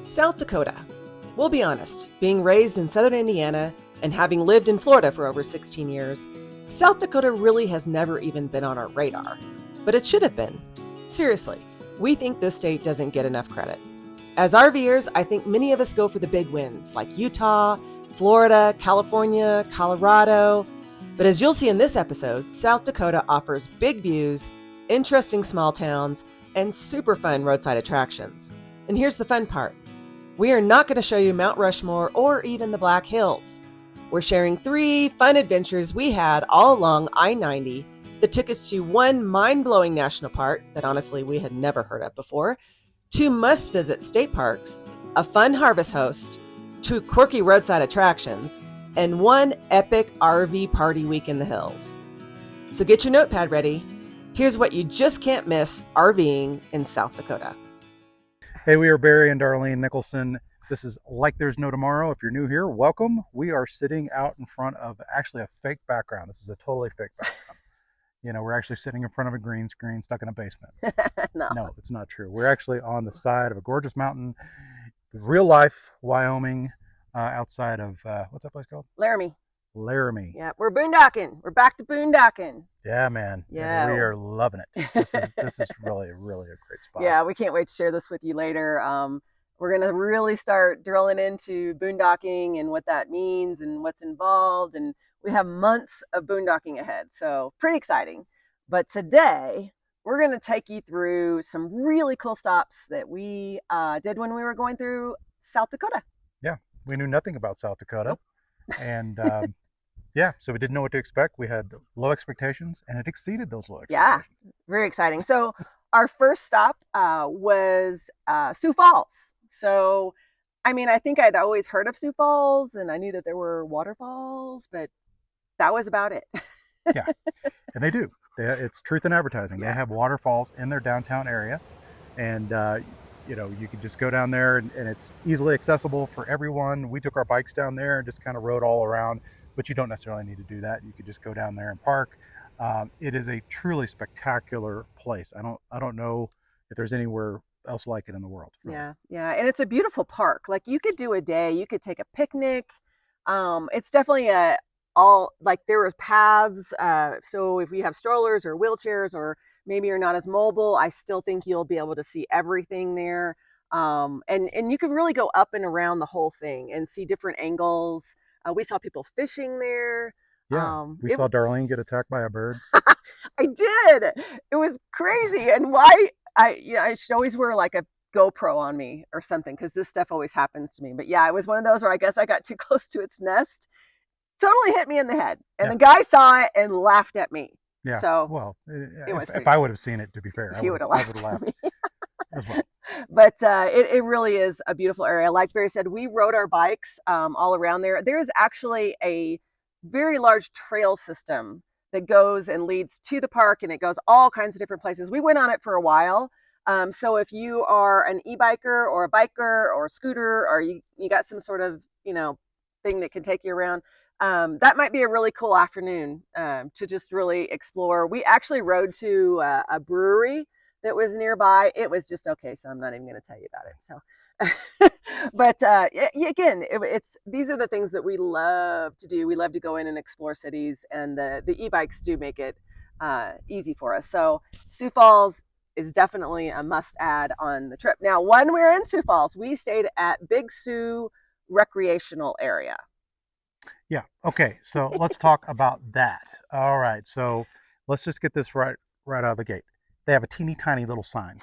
South Dakota. We'll be honest, being raised in southern Indiana and having lived in Florida for over 16 years, South Dakota really has never even been on our radar. But it should have been. Seriously, we think this state doesn't get enough credit. As RVers, I think many of us go for the big wins like Utah, Florida, California, Colorado. But as you'll see in this episode, South Dakota offers big views, interesting small towns, and super fun roadside attractions. And here's the fun part. We are not going to show you Mount Rushmore or even the Black Hills. We're sharing 3 fun adventures we had all along I-90 that took us to one mind-blowing national park that honestly we had never heard of before, 2 must-visit state parks, a fun harvest host, 2 quirky roadside attractions, and 1 epic RV party week in the hills. So get your notepad ready. Here's what you just can't miss RVing in South Dakota. Hey, we are Barry and Darlene Nicholson. This is Like There's No Tomorrow. If you're new here, welcome. We are sitting out in front of actually a fake background. This is a totally fake background. You know, we're actually sitting in front of a green screen stuck in a basement. No, it's not true. We're actually on the side of a gorgeous mountain, real life Wyoming, outside of, what's that place called? Laramie. Yeah, we're boondocking. We're back to boondocking. Yeah, man. Yeah. We are loving it. This is really a great spot. Yeah, we can't wait to share this with you later. We're going to really start drilling into boondocking and what that means and what's involved. And we have months of boondocking ahead. So pretty exciting. But today, we're going to take you through some really cool stops that we did when we were going through South Dakota. Yeah, we knew nothing about South Dakota. Nope. And yeah, so we didn't know what to expect. We had low expectations, and it exceeded those low expectations. Yeah, very exciting. So our first stop was Sioux Falls. So, I mean, I think I'd always heard of Sioux Falls, and I knew that there were waterfalls, but that was about it. Yeah, and they do. It's truth in advertising. Yeah. They have waterfalls in their downtown area, and you know, you can just go down there, and it's easily accessible for everyone. We took our bikes down there and just kind of rode all around, but you don't necessarily need to do that. You could just go down there and park. It is a truly spectacular place. I don't know if there's anywhere else like it in the world. Really. Yeah, and it's a beautiful park. Like you could do a day, you could take a picnic. It's definitely there was paths. So if you have strollers or wheelchairs, or maybe you're not as mobile, I still think you'll be able to see everything there. And you can really go up and around the whole thing and see different angles. We saw people fishing there. Yeah, we saw Darlene get attacked by a bird. I did. It was crazy. And why I should always wear like a GoPro on me or something, because this stuff always happens to me. But yeah, it was one of those where I guess I got too close to its nest. Totally hit me in the head. And the guy saw it and laughed at me. Yeah. So well, if I would have seen it, to be fair, he would have laughed at me as well. But it really is a beautiful area. Like Barry said, we rode our bikes all around there. There is actually a very large trail system that goes and leads to the park, and it goes all kinds of different places. We went on it for a while. So if you are an e-biker or a biker or a scooter, or you got some sort of, thing that can take you around, that might be a really cool afternoon to just really explore. We actually rode to a brewery that was nearby. It was just okay, so I'm not even going to tell you about it. So, but again, these are the things that we love to do. We love to go in and explore cities, and the e-bikes do make it easy for us. So Sioux Falls is definitely a must-add on the trip. Now, when we were in Sioux Falls, we stayed at Big Sioux Recreational Area. Yeah. Okay. So let's talk about that. All right. So let's just get this right out of the gate. They have a teeny tiny little sign,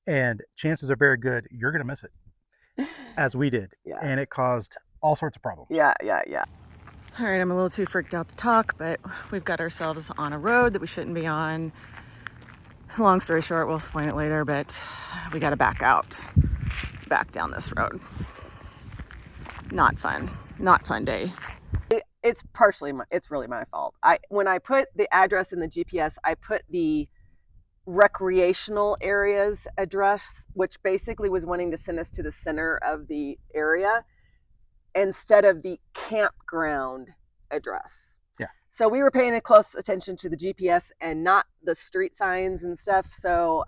and chances are very good you're going to miss it, as we did. Yeah. And it caused all sorts of problems. Yeah. All right, I'm a little too freaked out to talk, but we've got ourselves on a road that we shouldn't be on. Long story short, we'll explain it later, but we got to back down this road. Not fun day. It's really my fault. When I put the address in the GPS, I put the recreational areas address, which basically was wanting to send us to the center of the area instead of the campground address. Yeah. So we were paying close attention to the GPS and not the street signs and stuff. So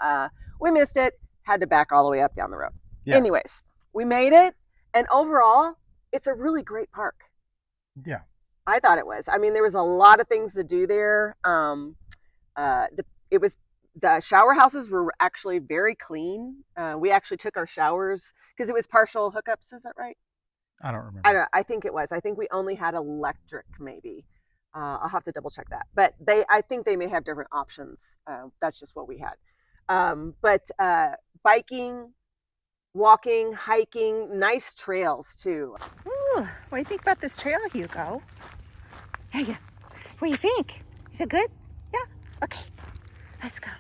we missed it, had to back all the way up down the road. Yeah. Anyways, we made it. And overall, it's a really great park. Yeah. I thought it was. I mean, there was a lot of things to do there. It was the shower houses were actually very clean. We actually took our showers because it was partial hookups. Is that right? I don't remember. I think it was. I think we only had electric, maybe. I'll have to double check that. But I think they may have different options. That's just what we had. But biking, walking, hiking, nice trails too. Ooh, what do you think about this trail, Hugo? Hey, what do you think? Is it good? Yeah? Okay, let's go.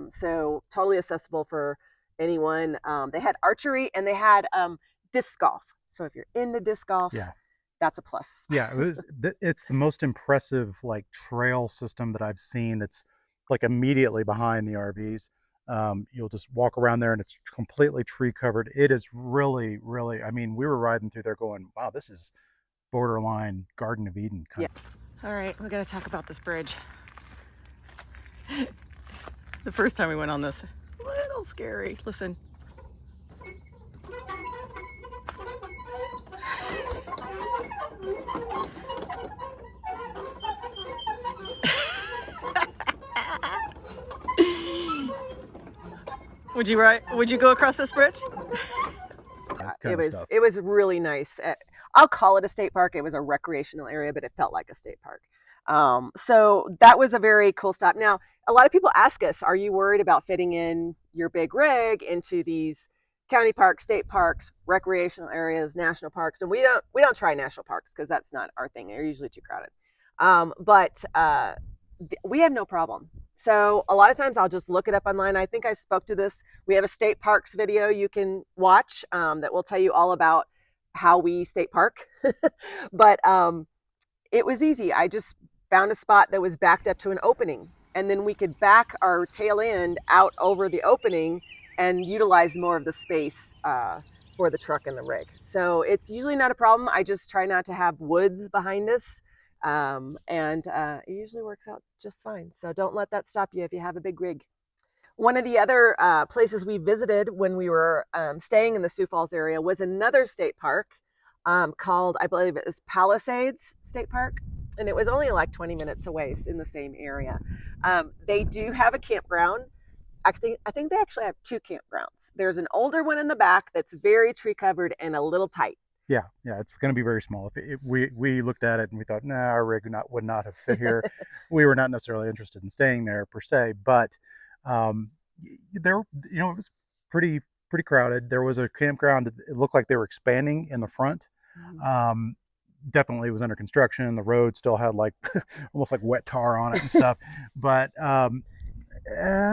So totally accessible for anyone. They had archery and they had disc golf. So if you're into disc golf, Yeah. that's a plus. Yeah, it's the most impressive like trail system that I've seen that's like immediately behind the RVs. You'll just walk around there and it's completely tree covered. It is really, really, I mean, we were riding through there going, wow, this is borderline Garden of Eden kind of. All right, we got to talk about this bridge. The first time we went on this, a little scary. Listen. Would you go across this bridge? It was really nice. I'll call it a state park. It was a recreational area, but it felt like a state park. So that was a very cool stop. Now, a lot of people ask us, are you worried about fitting in your big rig into these county parks, state parks, recreational areas, national parks? And we don't try national parks because that's not our thing. They're usually too crowded. But we have no problem. So a lot of times I'll just look it up online. I think I spoke to this. We have a state parks video you can watch that will tell you all about how we state park. But it was easy. I just found a spot that was backed up to an opening, and then we could back our tail end out over the opening and utilize more of the space for the truck and the rig. So it's usually not a problem. I just try not to have woods behind us. And it usually works out just fine. So don't let that stop you if you have a big rig. One of the other places we visited when we were staying in the Sioux Falls area was another state park called, I believe it was Palisades State Park. And it was only like 20 minutes away in the same area. They do have a campground. I think they actually have two campgrounds. There's an older one in the back that's very tree covered and a little tight. Yeah, it's going to be very small. We looked at it and we thought, nah, our rig would not have fit here. We were not necessarily interested in staying there per se, but there, it was pretty crowded. There was a campground. It looked like they were expanding in the front. Mm-hmm. Definitely was under construction. The road still had like almost like wet tar on it and stuff. But I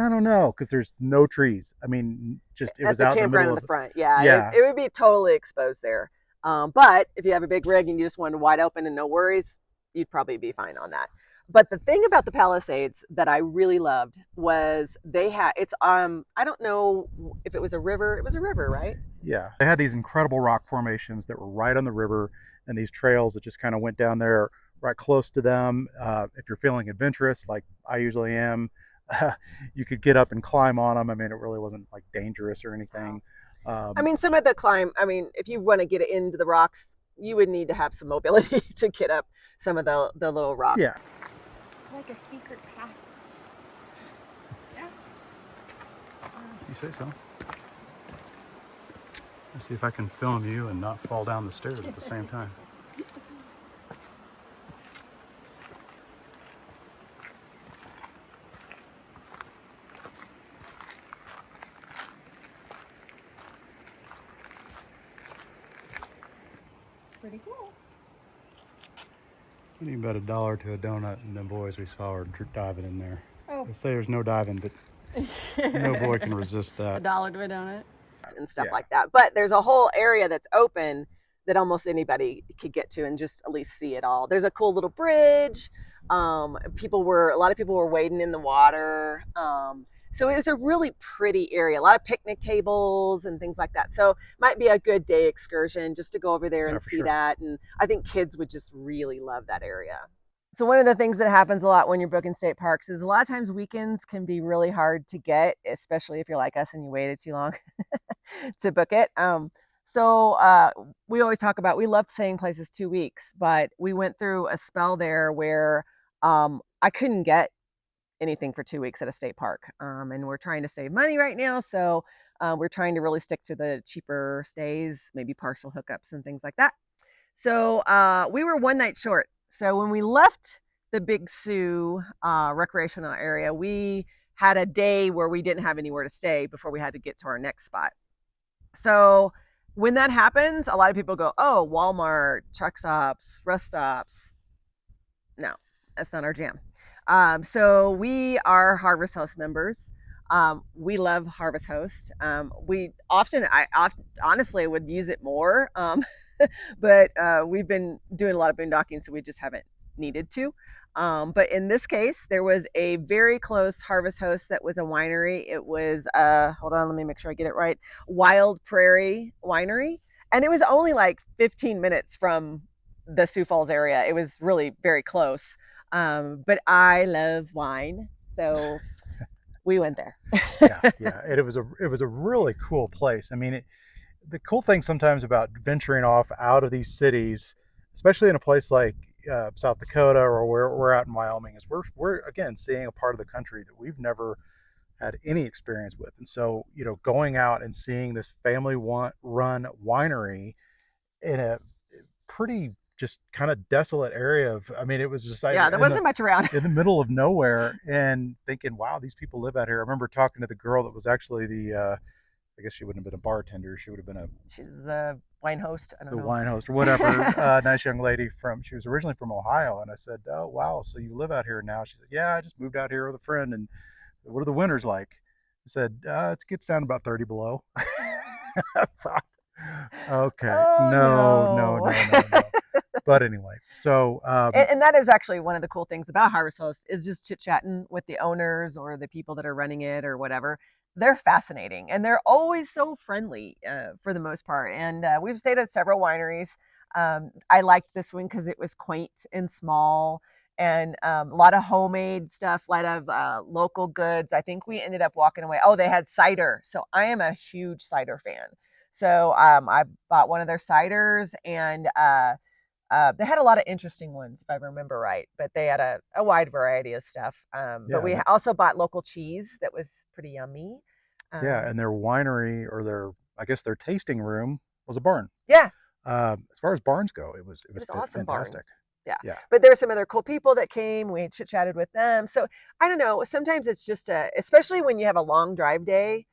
don't know, because there's no trees. I mean, it was out in the middle of the front. Yeah. It would be totally exposed there. But if you have a big rig and you just wanted wide open and no worries, you'd probably be fine on that. But the thing about the Palisades that I really loved was I don't know if it was a river. It was a river, right? Yeah. They had these incredible rock formations that were right on the river, and these trails that just kind of went down there right close to them. If you're feeling adventurous, like I usually am, you could get up and climb on them. I mean, it really wasn't like dangerous or anything. I mean, some of the climb, if you want to get into the rocks, you would need to have some mobility to get up some of the little rocks. Yeah. It's like a secret passage. Yeah. You say so. Let's see if I can film you and not fall down the stairs at the same time. Pretty cool. I need about $1 to a donut, and them boys we saw are diving in there. Oh. They say there's no diving, but no boy can resist that. $1 to a donut. And stuff like that. But there's a whole area that's open that almost anybody could get to and just at least see it all. There's a cool little bridge. A lot of people were wading in the water. So it was a really pretty area, a lot of picnic tables and things like that. So might be a good day excursion just to go over there and see that. And I think kids would just really love that area. So one of the things that happens a lot when you're booking state parks is a lot of times weekends can be really hard to get, especially if you're like us and you waited too long to book it. So we always talk about, we love staying places 2 weeks, but we went through a spell there where I couldn't get anything for 2 weeks at a state park. And we're trying to save money right now. So we're trying to really stick to the cheaper stays, maybe partial hookups and things like that. So we were one night short. So when we left the Big Sioux recreational area, we had a day where we didn't have anywhere to stay before we had to get to our next spot. So when that happens, a lot of people go, oh, Walmart, truck stops, rest stops. No, that's not our jam. So we are Harvest Host members. We love Harvest Host. We honestly would use it more. But we've been doing a lot of boondocking, so we just haven't needed to. But in this case, there was a very close Harvest Host that was a winery. It was, hold on, let me make sure I get it right, Wild Prairie Winery. And it was only like 15 minutes from the Sioux Falls area. It was really very close. But I love wine, so we went there. Yeah. It was a really cool place. I mean, the cool thing sometimes about venturing off out of these cities, especially in a place like South Dakota or where we're out in Wyoming, is we're again seeing a part of the country that we've never had any experience with. And so, going out and seeing this family-run winery in a pretty just kind of desolate area it was just like, there wasn't much around in the middle of nowhere, and thinking, wow, these people live out here. I remember talking to the girl that was actually the I guess she wouldn't have been a bartender. She would have been she's the wine host. I don't know. Wine host or whatever. Nice young lady she was originally from Ohio. And I said, oh, wow. So you live out here now? She said, yeah, I just moved out here with a friend. And what are the winters like? I said, it gets down to about 30 below. I thought, okay, no. But anyway, so. And that is actually one of the cool things about Harvest Host is just chit-chatting with the owners or the people that are running it or whatever. They're fascinating and they're always so friendly for the most part. And we've stayed at several wineries. I liked this one because it was quaint and small and a lot of homemade stuff, a lot of local goods. I think we ended up walking away. Oh, they had cider. So I am a huge cider fan. So I bought one of their ciders and they had a lot of interesting ones, if I remember right, but they had a wide variety of stuff. But we also bought local cheese that was pretty yummy. And their winery or their tasting room was a barn. Yeah. As far as barns go, it was awesome. Fantastic. Barn. Yeah. But there were some other cool people that came. We chit-chatted with them. So I don't know. Sometimes it's just especially when you have a long drive day,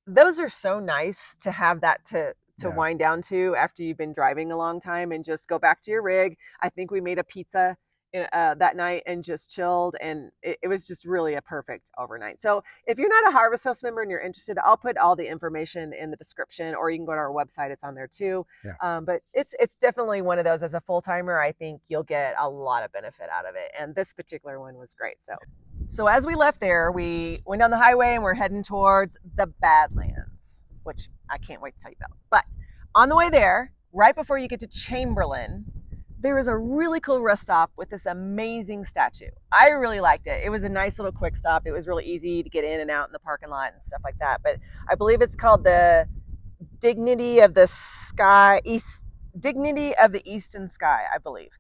those are so nice to have that to wind down to after you've been driving a long time and just go back to your rig. I think we made a pizza that night and just chilled, and it was just really a perfect overnight. So if you're not a Harvest Host member and you're interested, I'll put all the information in the description, or you can go to our website. It's on there too. But it's definitely one of those. As a full-timer, I think you'll get a lot of benefit out of it, and this particular one was great. So as we left there, we went down the highway and we're heading towards the Badlands, which I can't wait to tell you about. But on the way there, right before you get to Chamberlain, there is a really cool rest stop with this amazing statue. I really liked it. It was a nice little quick stop. It was really easy to get in and out in the parking lot and stuff like that. But I believe it's called the Dignity of the Eastern Sky, I believe.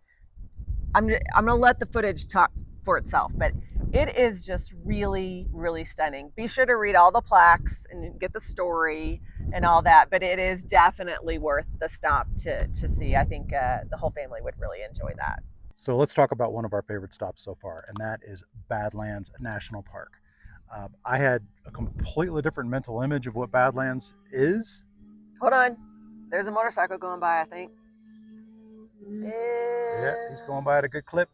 I'm going to let the footage talk for itself, but it is just really, really stunning. Be sure to read all the plaques and get the story and all that, but it is definitely worth the stop to see. I think the whole family would really enjoy that. So let's talk about one of our favorite stops so far, and that is Badlands National Park. I had a completely different mental image of what Badlands is. Hold on. There's a motorcycle going by, I think. Yeah, he's going by at a good clip.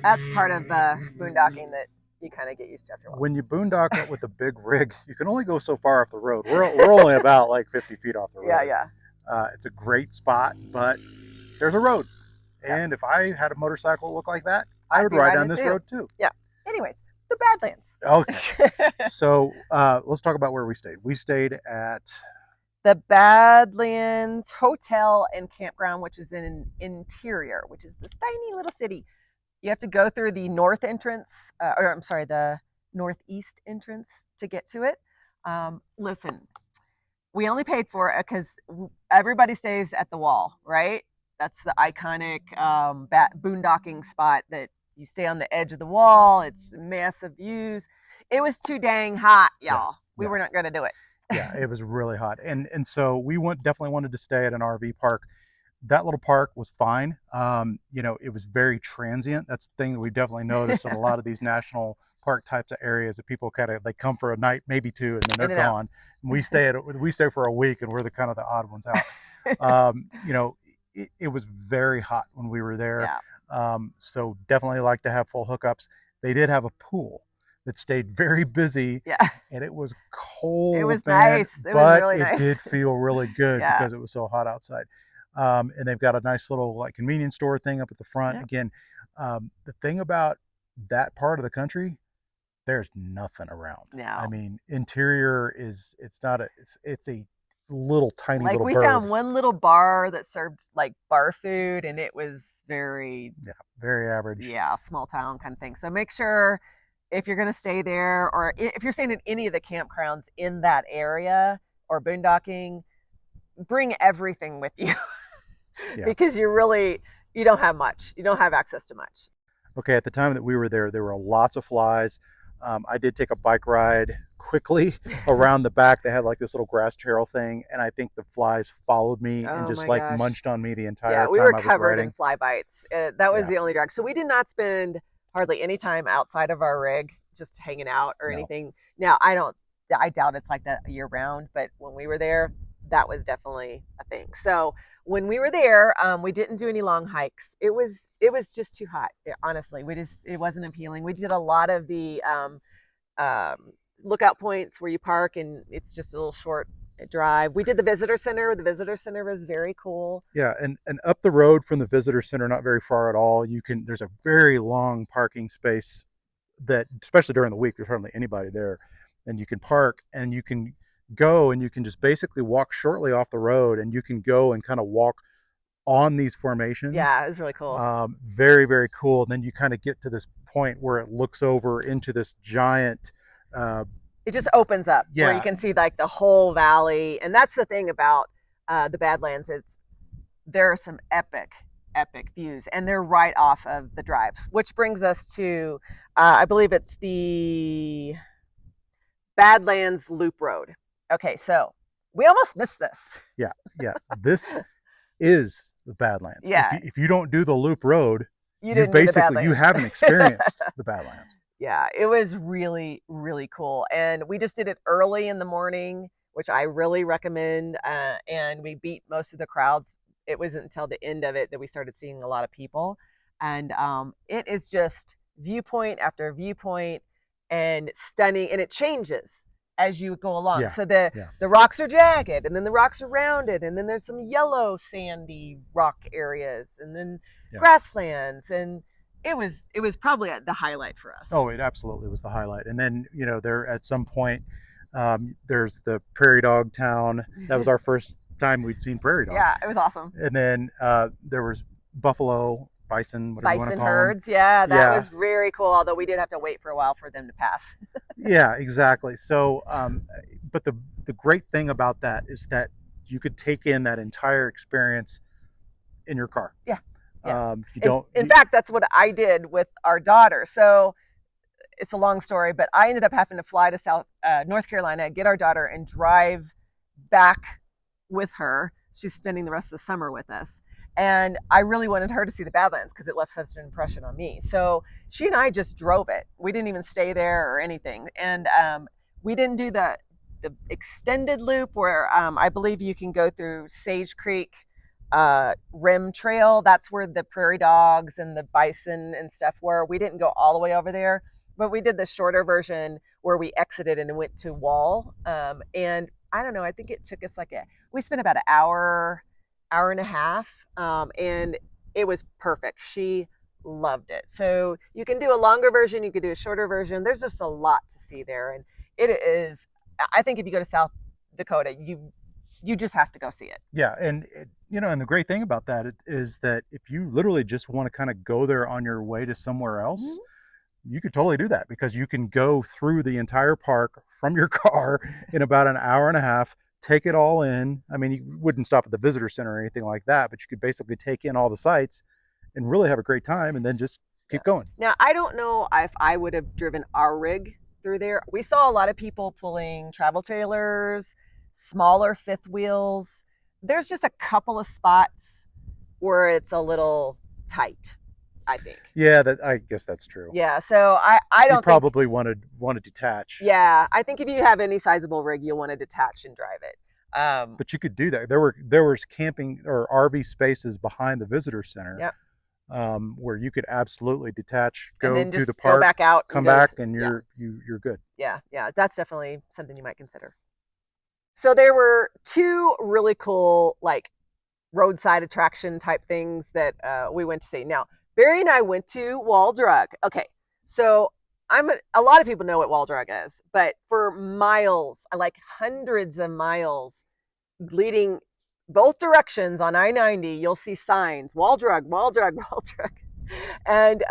That's part of boondocking that you kind of get used to after a while. When you boondock with a big rig, you can only go so far off the road. We're only about like 50 feet off the road. Yeah. It's a great spot, but there's a road. And if I had a motorcycle that looked like that, I would ride down this road too. Yeah. Anyways, the Badlands. Okay. So let's talk about where we stayed. We stayed at the Badlands Hotel and Campground, which is in Interior, which is this tiny little city. You have to go through the north entrance, or I'm sorry, the northeast entrance to get to it. Listen, we only paid for it because everybody stays at the wall, right? That's the iconic boondocking spot that you stay on the edge of the wall. It's massive views. It was too dang hot, y'all. We were not going to do it. Yeah, it was really hot. And so we definitely wanted to stay at an RV park. That little park was fine. You know, it was very transient. That's the thing that we definitely noticed in a lot of these national park types of areas, that people kind of, they come for a night, maybe two, and then they're gone. And we stay for a week, and we're the kind of the odd ones out. You know, it was very hot when we were there. So definitely like to have full hookups. They did have a pool that stayed very busy. And it was cold. It was nice. It was really nice. It did feel really good because it was so hot outside. And they've got a nice little like convenience store thing up at the front. Again, the thing about that part of the country, there's nothing around. I mean, Interior is, it's a little tiny little we bird. found one little bar that served like bar food, and it was very average. Small town kind of thing. So make sure, if you're going to stay there, or if you're staying in any of the campgrounds in that area or boondocking, bring everything with you. Because you don't have much. You don't have access to much. Okay, at the time that we were there were lots of flies. I did take a bike ride quickly around the back. They had like this little grass trail thing, and I think the flies followed me and just like munched on me the entire time I was riding. Yeah, we were covered in fly bites. That was the only drag. So we did not spend hardly any time outside of our rig, just hanging out or anything. Now, I doubt it's like that year round, but when we were there, that was definitely a thing. So when we were there, we didn't do any long hikes. It was just too hot. Honestly, it wasn't appealing. We did a lot of the lookout points where you park, and it's just a little short drive. We did the visitor center. The visitor center was very cool. Yeah, and up the road from the visitor center, not very far at all, there's a very long parking space that, especially during the week, there's hardly anybody there, and you can park, and you can go, and you can just basically walk shortly off the road, and you can go and kind of walk on these formations. Yeah, it was really cool. Very, very cool. And then you kind of get to this point where it looks over into this giant it just opens up where you can see like the whole valley. And that's the thing about the Badlands, there are some epic views, and they're right off of the drive, which brings us to I believe it's the Badlands Loop Road. Okay, so we almost missed this. Yeah. This is the Badlands. If you don't do the Loop Road, you haven't experienced the Badlands. Yeah, it was really, really cool. And we just did it early in the morning, which I really recommend. And we beat most of the crowds. It wasn't until the end of it that we started seeing a lot of people. And it is just viewpoint after viewpoint, and stunning. And it changes as you go along. So the rocks are jagged, and then the rocks are rounded, and then there's some yellow sandy rock areas, and then grasslands, and it was probably the highlight for us. Oh, it absolutely was the highlight. And then, there at some point, there's the prairie dog town. That was our first time we'd seen prairie dogs. Yeah, it was awesome. And then there was buffalo, bison, whatever you want to call herds. them. Yeah, that was very cool, although we did have to wait for a while for them to pass. Yeah, exactly. So, but the great thing about that is that you could take in that entire experience in your car. Yeah. In fact, that's what I did with our daughter. So it's a long story, but I ended up having to fly to North Carolina, get our daughter, and drive back with her. She's spending the rest of the summer with us. And I really wanted her to see the Badlands because it left such an impression on me. So she and I just drove it. We didn't even stay there or anything. And we didn't do the extended loop where I believe you can go through Sage Creek rim trail. That's where the prairie dogs and the bison and stuff were. We didn't go all the way over there, but we did the shorter version where we exited and went to Wall. And I don't know, I think it took us we spent about an hour and a half, and it was perfect. She loved it. So you can do a longer version, you could do a shorter version. There's just a lot to see there, and it is, I think if you go to South Dakota, you You just have to go see it. Yeah, and and the great thing about that is that if you literally just want to kind of go there on your way to somewhere else, you could totally do that, because you can go through the entire park from your car in about an hour and a half, take it all in. I mean, you wouldn't stop at the visitor center or anything like that, but you could basically take in all the sites and really have a great time, and then just keep going. Now, I don't know if I would have driven our rig through there. We saw a lot of people pulling travel trailers, smaller fifth wheels. There's just a couple of spots where it's a little tight, I think. Yeah, I guess that's true. Yeah, so I don't You probably want to detach. Yeah, I think if you have any sizable rig, you'll want to detach and drive it. But you could do that. There was camping or RV spaces behind the visitor center. Yep. Where you could absolutely detach, and go then do just the park, go back out, come back, and you're good. Yeah, that's definitely something you might consider. So there were two really cool like roadside attraction type things that we went to see. Now, Barry and I went to Wall Drug. Okay, so a lot of people know what Wall Drug is, but for miles, like hundreds of miles leading both directions on I-90, you'll see signs, Wall Drug, Wall Drug, Wall Drug. And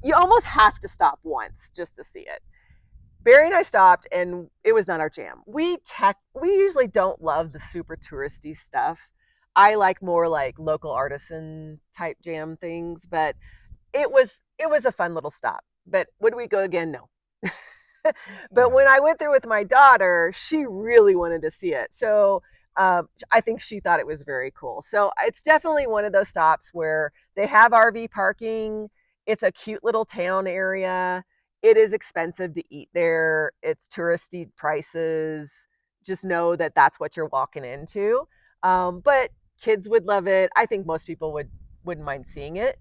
you almost have to stop once just to see it. Barry and I stopped, and it was not our jam. We usually don't love the super touristy stuff. I like more like local artisan type jam things, but it was a fun little stop. But would we go again? No. But when I went there with my daughter, she really wanted to see it. So I think she thought it was very cool. So it's definitely one of those stops where they have RV parking. It's a cute little town area. It is expensive to eat there. It's touristy prices. Just know that that's what you're walking into. But kids would love it. I think most people wouldn't mind seeing it.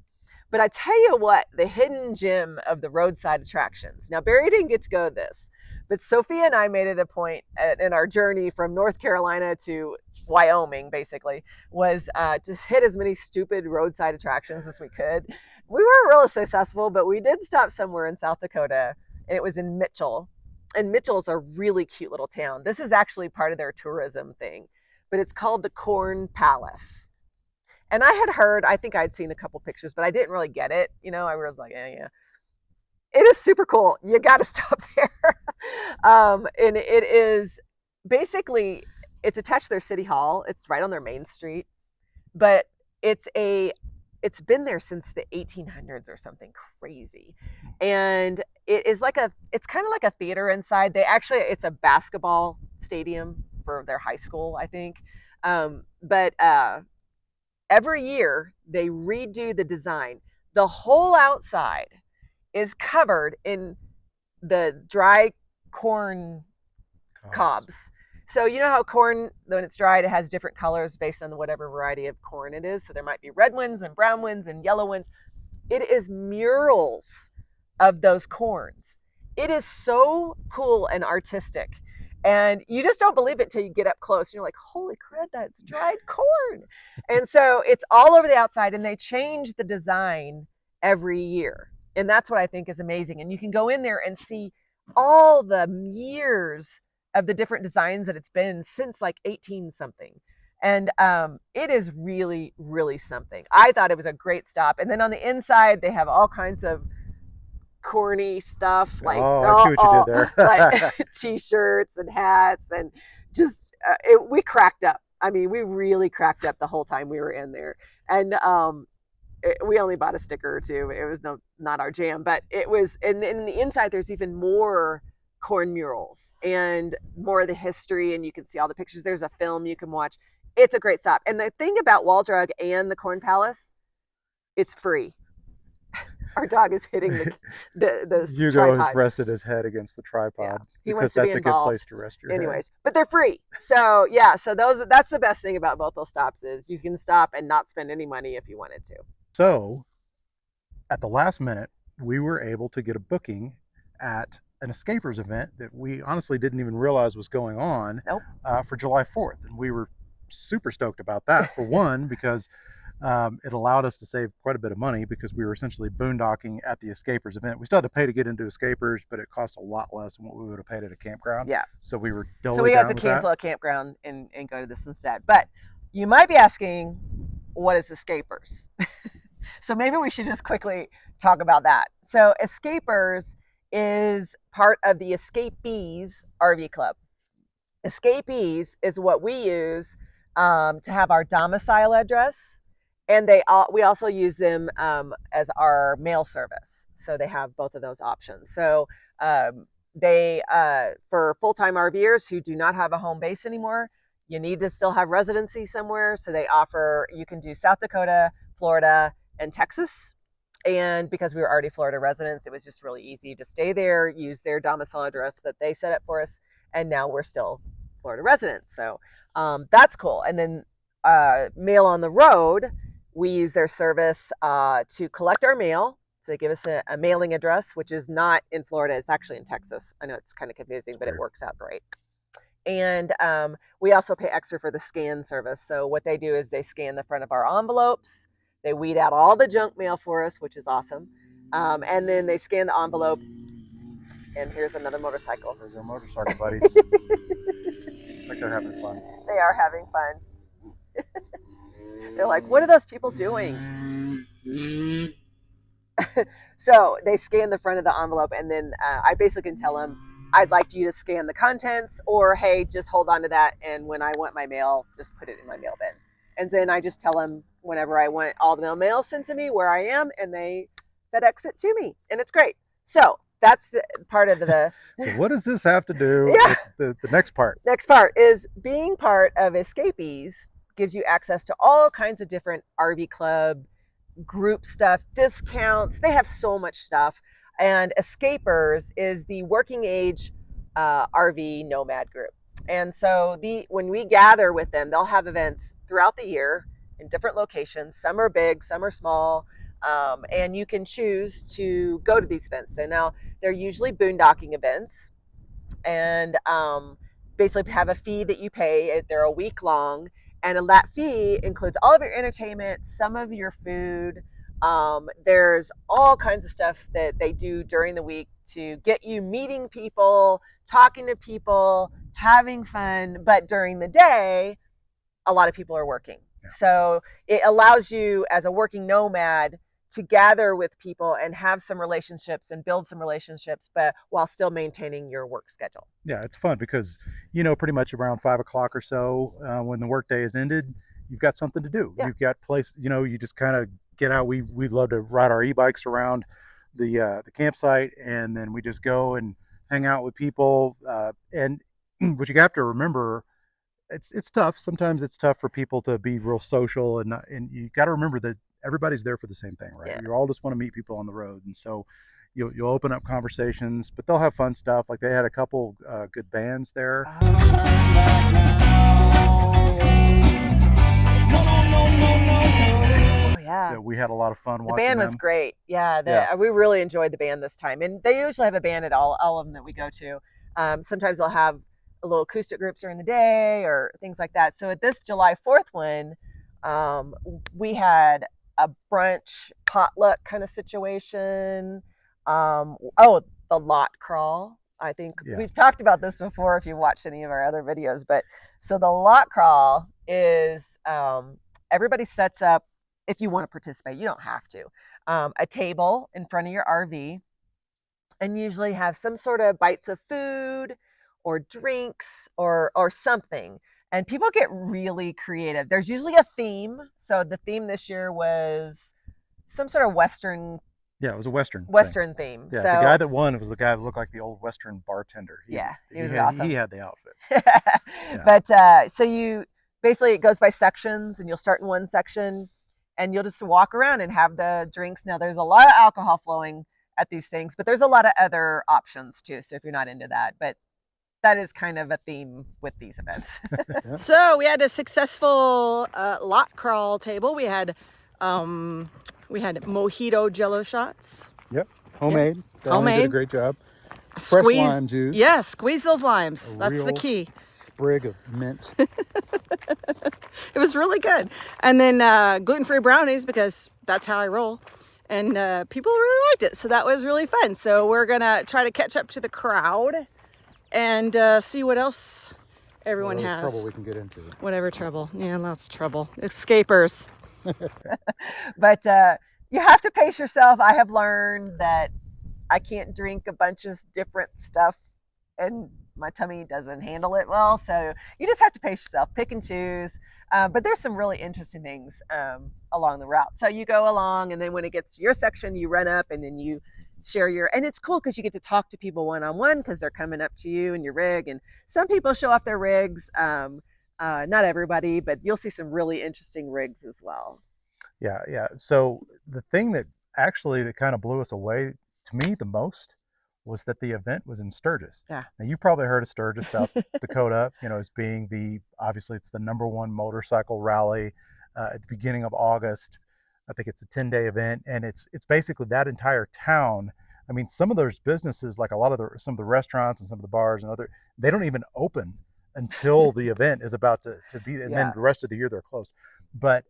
But I tell you what, the hidden gem of the roadside attractions. Now, Barry didn't get to go to this, but Sophia and I made it a point in our journey from North Carolina to Wyoming, basically, was to hit as many stupid roadside attractions as we could. We weren't really successful, but we did stop somewhere in South Dakota, and it was in Mitchell. And Mitchell's a really cute little town. This is actually part of their tourism thing, but it's called the Corn Palace. And I had heard, I think I'd seen a couple pictures, but I didn't really get it. I was like, yeah. It is super cool. You got to stop there. And it is basically, it's attached to their city hall. It's right on their main street, but it's been there since the 1800s or something crazy. And it's kind of like a theater inside. It's a basketball stadium for their high school, I think. But every year they redo the design. The whole outside is covered in the dry corn cobs. So you know how corn, when it's dried, it has different colors based on whatever variety of corn it is. So there might be red ones and brown ones and yellow ones. It is murals of those corns. It is so cool and artistic. And you just don't believe it till you get up close. You're like, holy crap, that's dried corn. And so it's all over the outside, and they change the design every year. And that's what I think is amazing. And you can go in there and see all the years of the different designs that it's been since like 18 something. And it is really, really something. I thought it was a great stop. And then on the inside, they have all kinds of corny stuff like I see what you did there. like t-shirts and hats, and just we cracked up. I mean, we really cracked up the whole time we were in there. And we only bought a sticker or two. It was not our jam, but it was. And in the inside, there's even more corn murals and more of the history, and you can see all the pictures. There's a film you can watch. It's a great stop. And the thing about Wall Drug and the Corn Palace, it's free. Our dog is hitting the Hugo tripod. has rested his head against the tripod because that's a good place to rest your head. Anyways, but they're free. So yeah, that's the best thing about both those stops is you can stop and not spend any money if you wanted to. So at the last minute, we were able to get a booking at an escapers event that we honestly didn't even realize was going on for July 4th. And we were super stoked about that, for one, because It allowed us to save quite a bit of money because we were essentially boondocking at the Escapers event. We still had to pay to get into Escapers, but it cost a lot less than what we would have paid at a campground. Yeah. So we were So totally we had down to with cancel that. a campground and go to this instead. But you might be asking, what is Escapers? So maybe we should just quickly talk about that. So Escapers is part of the Escapees RV Club. Escapees is what we use to have our domicile address, and we also use them as our mail service. So they have both of those options. So they for full-time RVers who do not have a home base anymore, you need to still have residency somewhere. So they offer, you can do South Dakota, Florida, and Texas. And because we were already Florida residents, it was just really easy to stay there, use their domicile address that they set up for us. And now we're still Florida residents. So that's cool. And then Mail on the Road, we use their service to collect our mail. So they give us a mailing address, which is not in Florida. It's actually in Texas. I know it's kind of confusing, but it works out great. And we also pay extra for the scan service. So what they do is they scan the front of our envelopes. They weed out all the junk mail for us, which is awesome. And then they scan the envelope. And here's another motorcycle. There's our motorcycle buddies. Like they're having fun. They are having fun. They're like, what are those people doing? So they scan the front of the envelope, and then I basically can tell them, I'd like you to scan the contents, or hey, just hold on to that, and when I want my mail, just put it in my mail bin. And then I just tell them whenever I want all the mail sent to me where I am, and they FedEx it to me, and it's great. So that's the part of the. So what does this have to do with the next part? Next part is being part of Escapees gives you access to all kinds of different RV club group stuff, discounts. They have so much stuff. And Escapers is the working age RV nomad group. And so when we gather with them, they'll have events throughout the year in different locations. Some are big, some are small. And you can choose to go to these events. So now they're usually boondocking events, and basically have a fee that you pay. They're a week long, and that fee includes all of your entertainment, some of your food. There's all kinds of stuff that they do during the week to get you meeting people, talking to people, having fun. But during the day, a lot of people are working. Yeah. So it allows you as a working nomad to gather with people and have some relationships and build some relationships, but while still maintaining your work schedule. Yeah, it's fun because, pretty much around 5 o'clock or so, when the workday is ended, you've got something to do. Yeah. You've got you just kind of get out. We love to ride our e-bikes around the campsite, and then we just go and hang out with people. And what you have to remember, it's tough. Sometimes it's tough for people to be real social, and you got to remember that everybody's there for the same thing, right? Yeah. You all just want to meet people on the road, and so you'll open up conversations, but they'll have fun stuff. Like they had a couple good bands there. Yeah, we had a lot of fun watching them. The band was great. Yeah, we really enjoyed the band this time, and they usually have a band at all of them that we go to. Sometimes they'll have a little acoustic groups during the day or things like that. So at this July 4th one, we had a brunch potluck kind of situation. The lot crawl. I think we've talked about this before if you've watched any of our other videos. But so the lot crawl is everybody sets up, if you want to participate, you don't have to, a table in front of your RV, and usually have some sort of bites of food or drinks or something. And people get really creative. There's usually a theme. So the theme this year was some sort of Western. Yeah, it was a Western theme. Yeah, so, the guy that won was the guy that looked like the old Western bartender. He was awesome. He had the outfit. Yeah. But so you basically, it goes by sections, and you'll start in one section, and you'll just walk around and have the drinks. Now, there's a lot of alcohol flowing at these things, but there's a lot of other options too. So if you're not into that, but that is kind of a theme with these events. So we had a successful lot crawl table. We had mojito jello shots. Yep, homemade. Yep. Homemade. Did a great job. Fresh lime juice. Yeah, squeeze those limes. That's the key. sprig of mint. It was really good. And then gluten-free brownies, because that's how I roll. And people really liked it. So that was really fun. So we're going to try to catch up to the crowd and see what else everyone Whatever has. trouble we can get into. Whatever trouble. Yeah, lots of trouble. Escapers. But you have to pace yourself. I have learned that I can't drink a bunch of different stuff and my tummy doesn't handle it well. So you just have to pace yourself, pick and choose. But there's some really interesting things along the route. So you go along, and then when it gets to your section, you run up and then you share your, and it's cool because you get to talk to people one-on-one because they're coming up to you and your rig. And some people show off their rigs. Not everybody, but you'll see some really interesting rigs as well. Yeah, yeah. So the thing that kind of blew us away to me the most was that the event was in Sturgis. Yeah. Now you've probably heard of Sturgis, South Dakota, as being obviously it's the #1 motorcycle rally at the beginning of August. I think it's a 10-day event, and it's basically that entire town. I mean, some of those businesses, like some of the restaurants and some of the bars and they don't even open until the event is about to be, and then the rest of the year they're closed. But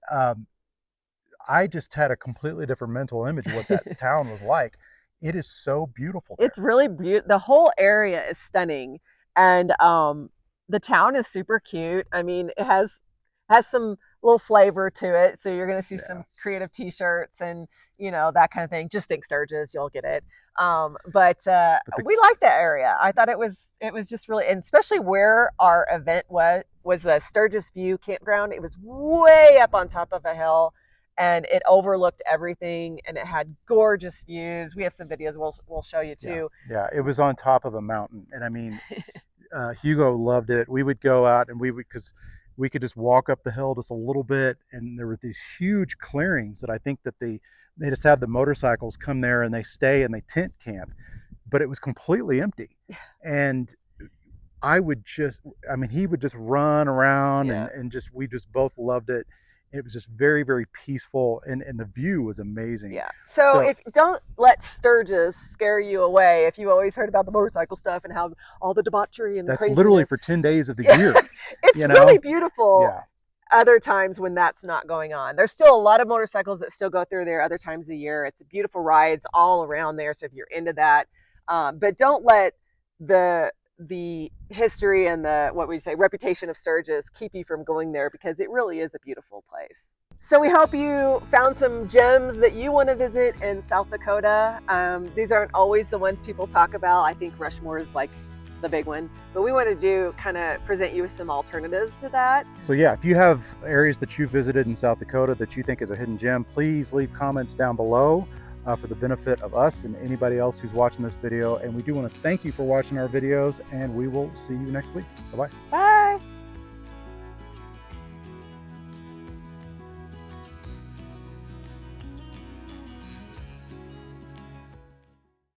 I just had a completely different mental image of what that town was like. It is so beautiful there. It's really beautiful. The whole area is stunning, and the town is super cute. I mean, it has some little flavor to it, so you're going to see some creative T-shirts and that kind of thing. Just think Sturgis, you'll get it. But we like that area. I thought it was just really, and especially where our event was a Sturgis View campground. It was way up on top of a hill, and it overlooked everything, and it had gorgeous views. We have some videos we'll show you too. Yeah, it was on top of a mountain, and I mean, Hugo loved it. We would go out, and because we could just walk up the hill just a little bit, and there were these huge clearings that I think that they just have the motorcycles come there and they stay and they tent camp, but it was completely empty. And he would just run around and we just both loved it. It was just very, very peaceful, and the view was amazing. Yeah. So if don't let Sturgis scare you away. If you always heard about the motorcycle stuff and how all the debauchery and that's craziness. Literally for 10 days of the year. It's really beautiful. Other times when that's not going on. There's still a lot of motorcycles that still go through there other times of the year. It's beautiful rides all around there. So if you're into that, but don't let the history and the reputation of Sturgis keep you from going there, because it really is a beautiful place. So we hope you found some gems that you want to visit in South Dakota. These aren't always the ones people talk about. I think Rushmore is like the big one, but we wanted to kind of present you with some alternatives to that. So yeah, if you have areas that you visited in South Dakota that you think is a hidden gem, please leave comments down below for the benefit of us and anybody else who's watching this video. And we do want to thank you for watching our videos, and we will see you next week. Bye-bye. Bye.